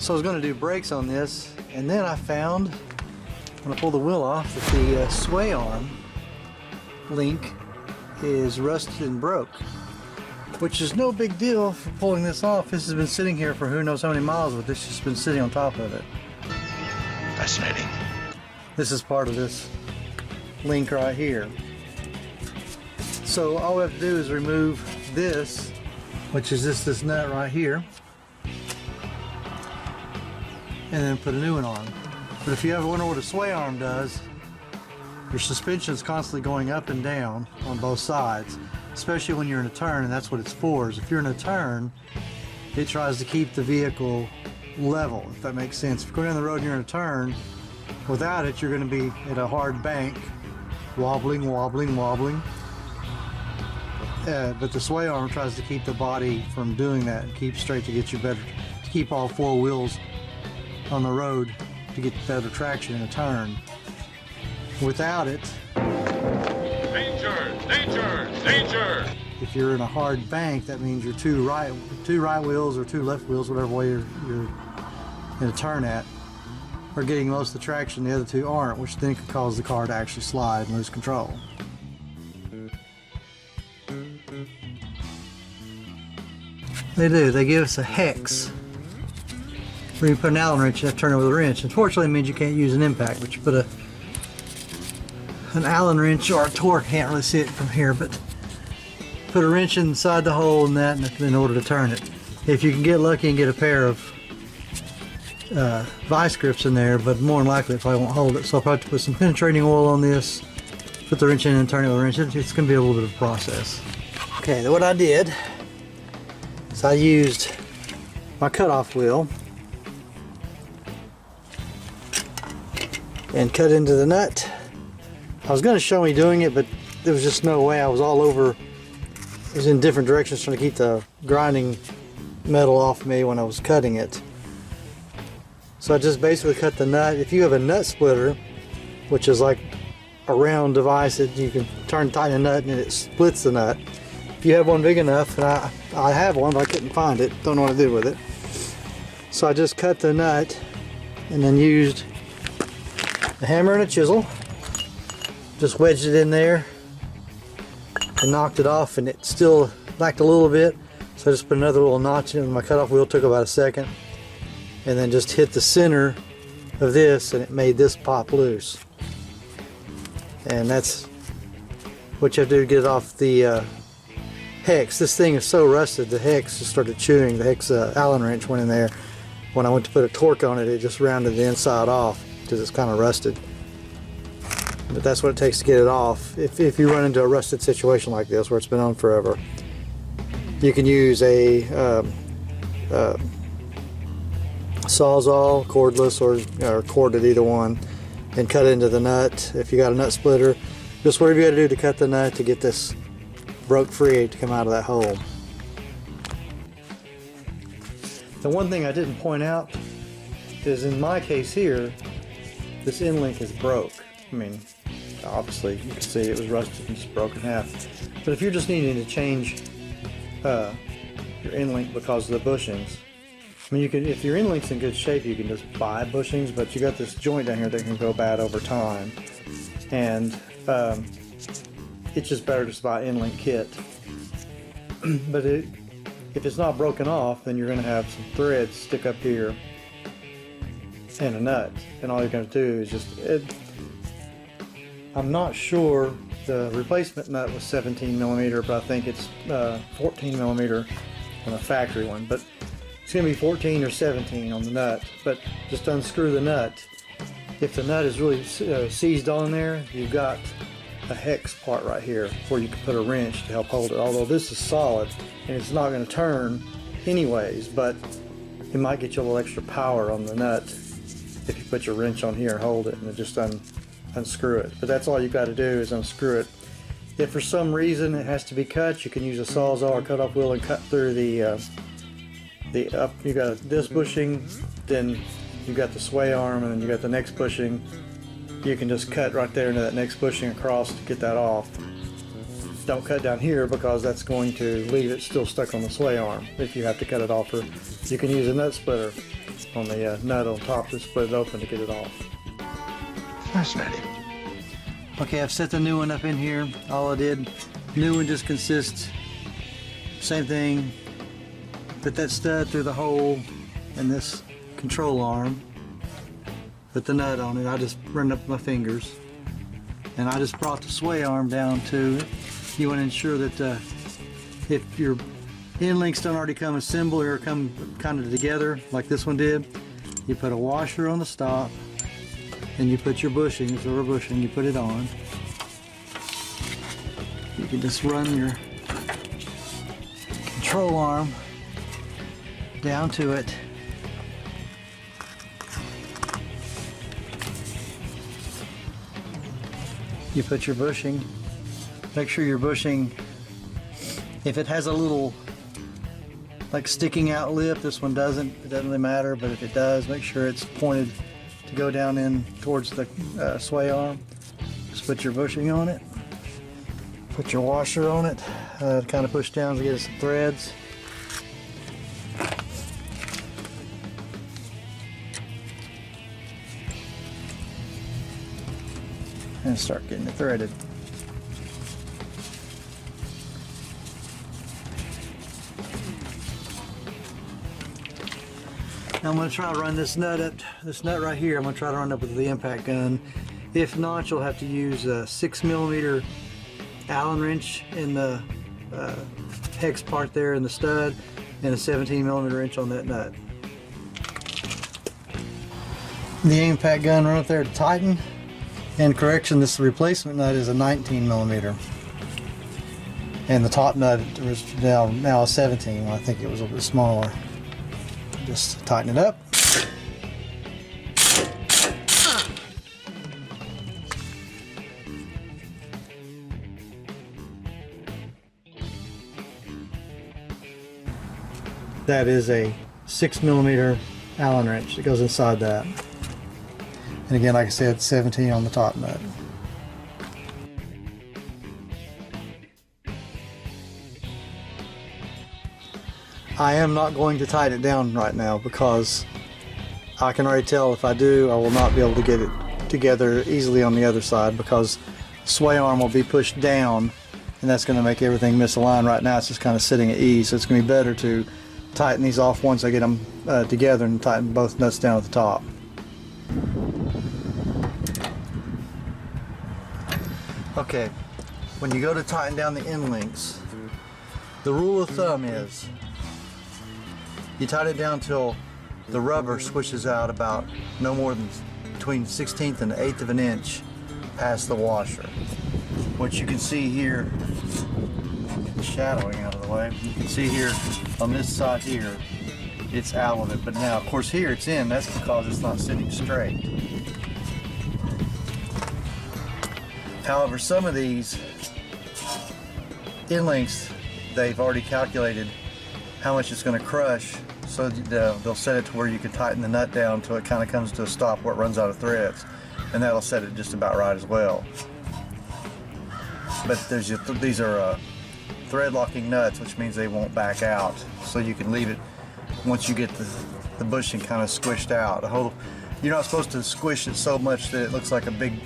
So I was going to do brakes on this, and then I found, when I pulled the wheel off, that the sway arm link is rusted and broke, which is no big deal for pulling this off. This has been sitting here for who knows how many miles, but this has been sitting on top of it. Fascinating. This is part of this link right here. So all we have to do is remove this, which is this nut right here, and then put a new one on. But if you ever wonder what a sway arm does, your suspension is constantly going up and down on both sides, especially when you're in a turn, and that's what it's for. Is if you're in a turn, it tries to keep the vehicle level, if that makes sense. If you're going down the road and you're in a turn, without it, you're going to be at a hard bank, wobbling. But the sway arm tries to keep the body from doing that and keep straight to get you better, to keep all four wheels on the road to get better traction in a turn. Without it, Danger! If you're in a hard bank, that means your two right wheels or two left wheels, whatever way you're in a turn at, are getting most of the traction. The other two aren't, which then could cause the car to actually slide and lose control. They do. They give us a hex where you put an Allen wrench, you have to turn it with a wrench. Unfortunately, it means you can't use an impact, but you put an Allen wrench or a torque, can't really see it from here, but put a wrench inside the hole in that in order to turn it. If you can get lucky and get a pair of vice grips in there, but more than likely it probably won't hold it. So I'll probably have to put some penetrating oil on this, put the wrench in and turn it with a wrench. It's going to be a little bit of a process. Okay, what I did is I used my cutoff wheel and cut into the nut. I was going to show me doing it, but there was just no way. I was all over. I was in different directions trying to keep the grinding metal off me when I was cutting it. So I just basically cut the nut. If you have a nut splitter, which is like a round device that you can turn, tighten a nut, and it splits the nut. If you have one big enough, and I have one, but I couldn't find it. Don't know what to do with it. So I just cut the nut and then used a hammer and a chisel. Just wedged it in there and knocked it off, and it still lacked a little bit. So I just put another little notch in. My cutoff wheel took about a second, and then just hit the center of this, and it made this pop loose. And that's what you have to do to get it off the hex. This thing is so rusted, the hex just started chewing. The hex Allen wrench went in there. When I went to put a torque on it, it just rounded the inside off because it's kind of rusted. But that's what it takes to get it off. If you run into a rusted situation like this where it's been on forever, you can use a Sawzall, cordless or corded, either one, and cut into the nut. If you got a nut splitter, just whatever you got to do to cut the nut to get this broke free to come out of that hole. The one thing I didn't point out is in my case here, this end link is broke. I mean, obviously you can see it was rusted and just broke in half. But if you're just needing to change your end link because of the bushings, I mean, you can, if your end link's in good shape, you can just buy bushings, but you got this joint down here that can go bad over time, and it's just better just buy end link kit. But if it's not broken off, then you're going to have some threads stick up here and a nut, and all you're going to do is just I'm not sure the replacement nut was 17 millimeter, but I think it's 14 millimeter on the factory one. But it's going to be 14 or 17 on the nut. But just unscrew the nut. If the nut is really seized on there, you've got a hex part right here where you can put a wrench to help hold it. Although this is solid and it's not going to turn anyways, but it might get you a little extra power on the nut if you put your wrench on here and hold it and just unscrew it. But that's all you've got to do is unscrew it. If for some reason it has to be cut, you can use a Sawzall or cutoff wheel and cut through the up. You got this bushing, then you got the sway arm, and then you got the next bushing. You can just cut right there into that next bushing across to get that off. Don't cut down here because that's going to leave it still stuck on the sway arm if you have to cut it off. Or you can use a nut splitter. on the nut on top to split it open to get it off. Fascinating. Okay, I've set the new one up in here. All I did, new one just consists, same thing, put that stud through the hole in this control arm, put the nut on it. I just run up my fingers, and I just brought the sway arm down to it. You want to ensure that if your end links don't already come assembled or come kind of together like this one did, you put a washer on the stop, and you put your bushings, rubber bushing, you put it on. You can just run your control arm down to it. You put your bushing, make sure your bushing, if it has a little like sticking out lip, this one doesn't, it doesn't really matter, but if it does, make sure it's pointed to go down in towards the sway arm. Just put your bushing on it, put your washer on it, kind of push down to get some threads. And start getting it threaded. Now I'm going to try to run this nut up, this nut right here, I'm going to try to run up with the impact gun. If not, you'll have to use a 6mm Allen wrench in the hex part there in the stud, and a 17mm wrench on that nut. The impact gun run up there to tighten. And correction, this replacement nut is a 19mm. And the top nut is now a 17. I think it was a little bit smaller. Just tighten it up. That is a 6mm Allen wrench that goes inside that. And again, like I said, 17 on the top nut. I am not going to tighten it down right now because I can already tell if I do, I will not be able to get it together easily on the other side because the sway arm will be pushed down, and that's going to make everything misaligned. Right now it's just kind of sitting at ease, so it's going to be better to tighten these off once I get them together and tighten both nuts down at the top. Okay, when you go to tighten down the end links, the rule of thumb is you tighten it down till the rubber swishes out about no more than between 1/16 and 1/8 of an inch past the washer. What you can see here, the shadowing out of the way, you can see here on this side here, it's out of it, but now of course here it's in, that's because it's not sitting straight. However, some of these end links, they've already calculated how much it's going to crush, so they'll set it to where you can tighten the nut down until it kind of comes to a stop where it runs out of threads, and that'll set it just about right as well. But these are thread locking nuts, which means they won't back out, so you can leave it once you get the bushing kind of squished out. You're not supposed to squish it so much that it looks like a big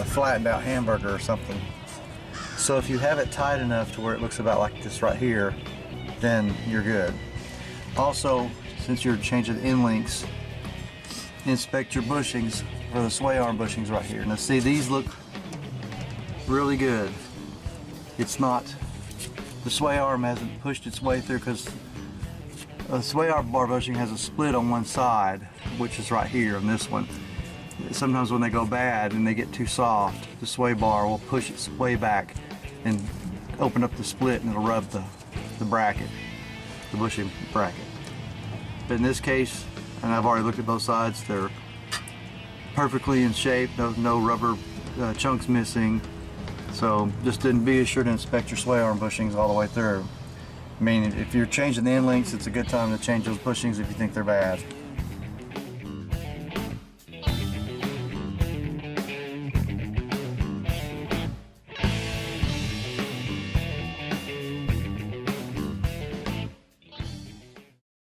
flattened out hamburger or something. So if you have it tight enough to where it looks about like this right here, then you're good. Also, since you're changing the end links, inspect your bushings, or the sway arm bushings right here. Now see, these look really good. It's not, the sway arm hasn't pushed its way through because the sway arm bar bushing has a split on one side, which is right here on this one. Sometimes when they go bad and they get too soft, the sway bar will push its way back and open up the split, and it'll rub the bracket, the bushing bracket. But in this case, and I've already looked at both sides, they're perfectly in shape, no rubber chunks missing. So just be sure to inspect your sway arm bushings all the way through. I mean, if you're changing the end links, it's a good time to change those bushings if you think they're bad.